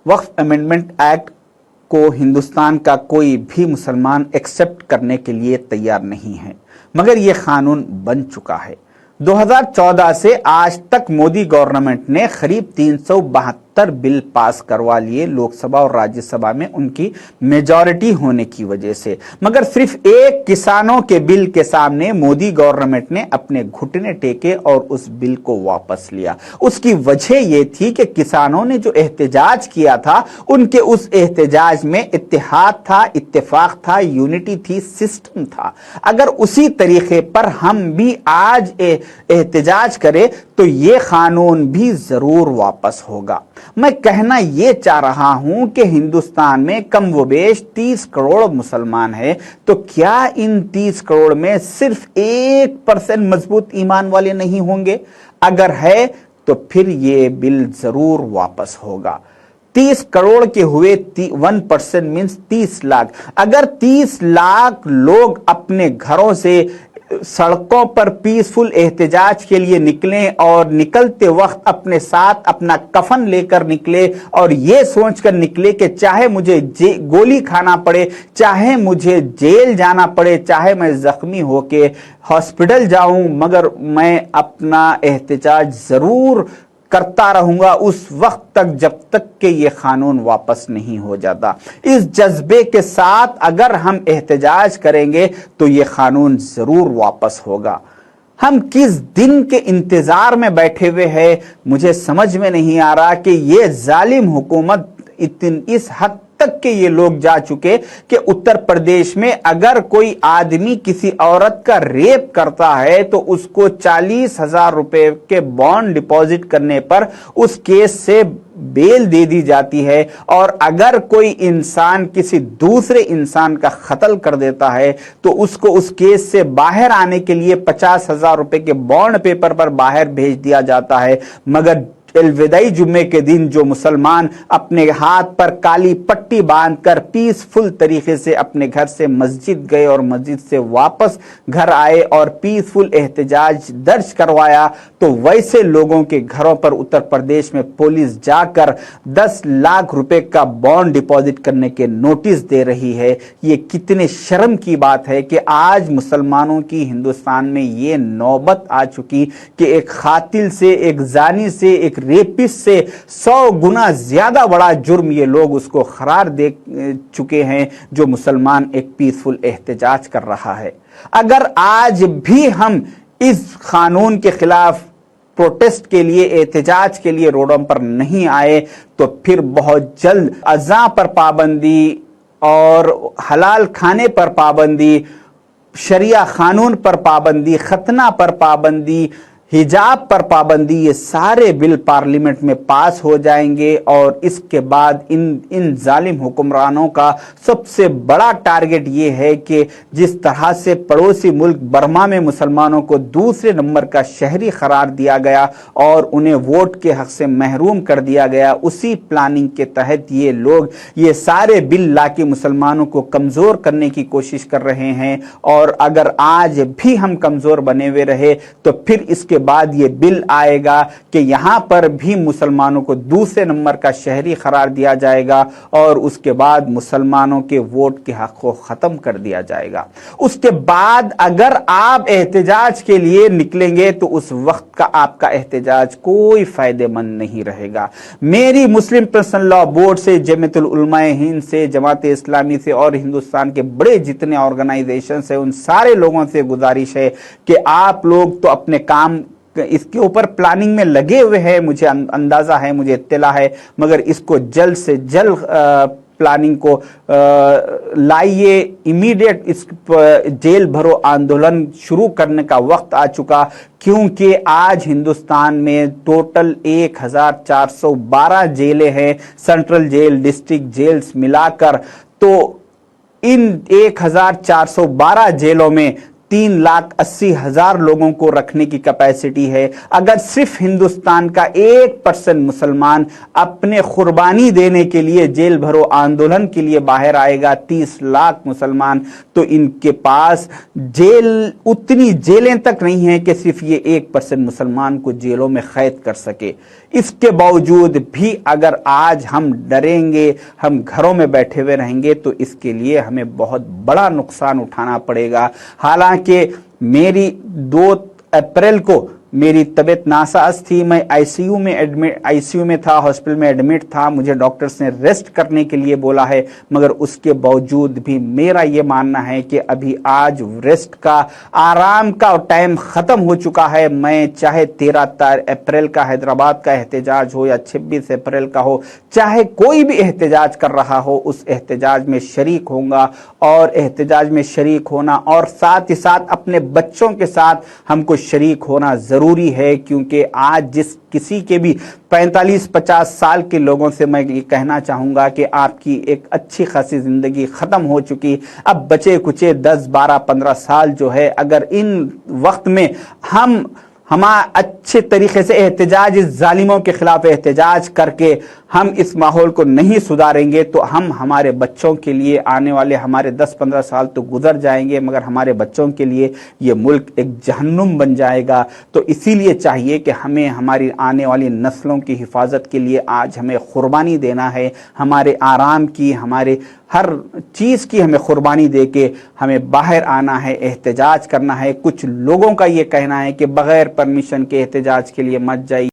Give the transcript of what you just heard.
वक्फ amendment act को हिंदुस्तान का कोई भी मुसलमान एक्सेप्ट करने के लिए तैयार नहीं है, मगर ये कानून बन चुका है। 2014 से आज तक मोदी गवर्नमेंट ने करीब 372 बिल पास करवा लिए लोकसभा और राज्यसभा में उनकी मेजॉरिटी होने की वजह से, मगर सिर्फ एक किसानों के बिल के सामने मोदी गवर्नमेंट ने अपने घुटने टेके और उस बिल को वापस लिया। उसकी वजह यह थी कि किसानों ने जो एहतजाज किया था, उनके उस एहतजाज में इत्तेहाद था, इत्तेफाक था, यूनिटी थी, सिस्टम था। अगर उसी तरीके पर हम भी आज एहतजाज करें तो ये कानून भी जरूर वापस होगा। मैं कहना ये चाह रहा हूं कि हिंदुस्तान में कम व बेश 30 करोड़ मुसलमान हैं, तो क्या इन 30 करोड़ में सिर्फ 1% मजबूत ईमान वाले नहीं होंगे? अगर है तो फिर ये बिल जरूर वापस होगा। 30 करोड़ के हुए 1% मीन्स 30 लाख। अगर 30 लाख लोग अपने घरों से सड़कों पर पीसफुल एहतजाज के लिए निकलें और निकलते वक्त अपने साथ अपना कफन लेकर निकले और ये सोचकर निकले कि चाहे मुझे गोली खाना पड़े, चाहे मुझे जेल जाना पड़े, चाहे मैं जख्मी होके हॉस्पिटल जाऊं, मगर मैं अपना एहतजाज जरूर करता रहूंगा उस वक्त तक जब तक कि ये कानून वापस नहीं हो जाता। इस जज्बे के साथ अगर हम एहतजाज करेंगे तो ये कानून जरूर वापस होगा। हम किस दिन के इंतजार में बैठे हुए हैं, मुझे समझ में नहीं आ रहा कि ये जालिम हुकूमत इस हद तक के ये लोग जा चुके कि उत्तर प्रदेश में अगर कोई आदमी किसी औरत का रेप करता है तो उसको 40,000 रुपए के बॉन्ड डिपॉजिट करने पर उस केस से बेल दे दी जाती है, और अगर कोई इंसान किसी दूसरे इंसान का कत्ल कर देता है तो उसको उस केस से बाहर आने के लिए 50,000 रुपए के बॉन्ड पेपर पर बाहर भेज दिया जाता है। मगर अलविदाई जुम्मे के दिन जो मुसलमान अपने हाथ पर काली पट्टी बांधकर पीसफुल तरीके से अपने घर से मस्जिद गए और मस्जिद से वापस घर आए और पीसफुल एहतजाज दर्ज करवाया, तो वैसे लोगों के घरों पर उत्तर प्रदेश में पुलिस जाकर 10 लाख रुपए का बॉन्ड डिपॉजिट करने के नोटिस दे रही है। ये कितने शर्म की बात है कि आज मुसलमानों की हिंदुस्तान में ये नौबत आ चुकी कि एक कातिल से, एक जानी से, एक रेपिस्ट से 100 गुना ज्यादा बड़ा जुर्म ये लोग उसको करार दे चुके हैं जो मुसलमान एक पीसफुल एहतजाज कर रहा है। अगर आज भी हम इस कानून के खिलाफ प्रोटेस्ट के लिए, एहतजाज के लिए रोडों पर नहीं आए तो फिर बहुत जल्द अज़ां पर पाबंदी और हलाल खाने पर पाबंदी, शरिया कानून पर पाबंदी, खतना पर पाबंदी, हिजाब पर पाबंदी, ये सारे बिल पार्लियामेंट में पास हो जाएंगे और इसके बाद इन जालिम हुक्मरानों का सबसे बड़ा टारगेट ये है कि जिस तरह से पड़ोसी मुल्क बर्मा में मुसलमानों को दूसरे नंबर का शहरी करार दिया गया और उन्हें वोट के हक से महरूम कर दिया गया, उसी प्लानिंग के तहत ये लोग ये सारे बिल लाके मुसलमानों को कमज़ोर करने की कोशिश कर रहे हैं। और अगर आज भी हम कमज़ोर बने हुए रहे तो फिर इसके बाद ये बिल आएगा कि यहां पर भी मुसलमानों को दूसरे नंबर का शहरी करार दिया जाएगा और उसके बाद मुसलमानों के वोट के हक को खत्म कर दिया जाएगा। उसके बाद अगर आप एहतजाज के लिए निकलेंगे तो उस वक्त का आपका एहतजाज कोई फायदेमंद नहीं रहेगा। मेरी मुस्लिम पर्सनल लॉ बोर्ड से, जमीयतुल उलमाए हिंद से, जमात इस्लामी से और हिंदुस्तान के बड़े जितने ऑर्गेनाइजेशन है उन सारे लोगों से गुजारिश है कि आप लोग तो अपने काम इसके ऊपर प्लानिंग में लगे हुए हैं, मुझे अंदाजा है, मुझे इत्तला है, मगर इसको जल्द से जल्द प्लानिंग को लाइए। इमीडिएट इस जेल भरो आंदोलन शुरू करने का वक्त आ चुका, क्योंकि आज हिंदुस्तान में टोटल 1412 जेलें हैं, सेंट्रल जेल, डिस्ट्रिक्ट जेल्स मिलाकर। तो इन 1412 जेलों में 3,80,000 लोगों को रखने की कैपेसिटी है। अगर सिर्फ हिंदुस्तान का 1% मुसलमान अपने कुर्बानी देने के लिए जेल भरो आंदोलन के लिए बाहर आएगा, 30 लाख मुसलमान, तो इनके पास जेल उतनी जेलें तक नहीं है कि सिर्फ ये 1% मुसलमान को जेलों में कैद कर सके। इसके बावजूद भी अगर आज हम डरेंगे, हम घरों में बैठे हुए रहेंगे, तो इसके लिए हमें बहुत बड़ा नुकसान उठाना पड़ेगा। हालांकि मेरी 2 अप्रैल को मेरी तबीयत नासाज थी, मैं आईसीयू में था, हॉस्पिटल में एडमिट था, मुझे डॉक्टर्स ने रेस्ट करने के लिए बोला है, मगर उसके बावजूद भी मेरा ये मानना है कि अभी आज रेस्ट का, आराम का टाइम खत्म हो चुका है। मैं चाहे 13 अप्रैल का हैदराबाद का एहतजाज हो या 26 अप्रैल का हो, चाहे कोई भी एहतजाज कर रहा हो, उस एहतजाज में शरीक होऊंगा। और एहतजाज में शरीक होना और साथ ही साथ अपने बच्चों के साथ हमको शरीक होना जरूरी है, क्योंकि आज जिस किसी के भी 45-50 साल के लोगों से मैं ये कहना चाहूंगा कि आपकी एक अच्छी खासी जिंदगी खत्म हो चुकी, अब बचे कुचे 10, 12, 15 साल जो है, अगर इन वक्त में हम अच्छे तरीके से एहतजाज, इस जालिमों के खिलाफ एहतजाज करके हम इस माहौल को नहीं सुधारेंगे, तो हम हमारे बच्चों के लिए, आने वाले हमारे 10-15 साल तो गुजर जाएंगे, मगर हमारे बच्चों के लिए ये मुल्क एक जहन्नुम बन जाएगा। तो इसीलिए चाहिए कि हमें हमारी आने वाली नस्लों की हिफाजत के लिए आज हमें कुर्बानी देना है, हमारे आराम की, हमारे हर चीज़ की हमें कुर्बानी दे के हमें बाहर आना है, एहतजाज करना है। कुछ लोगों का ये कहना है कि बगैर परमिशन के एहतजाज के लिए मत जाइए।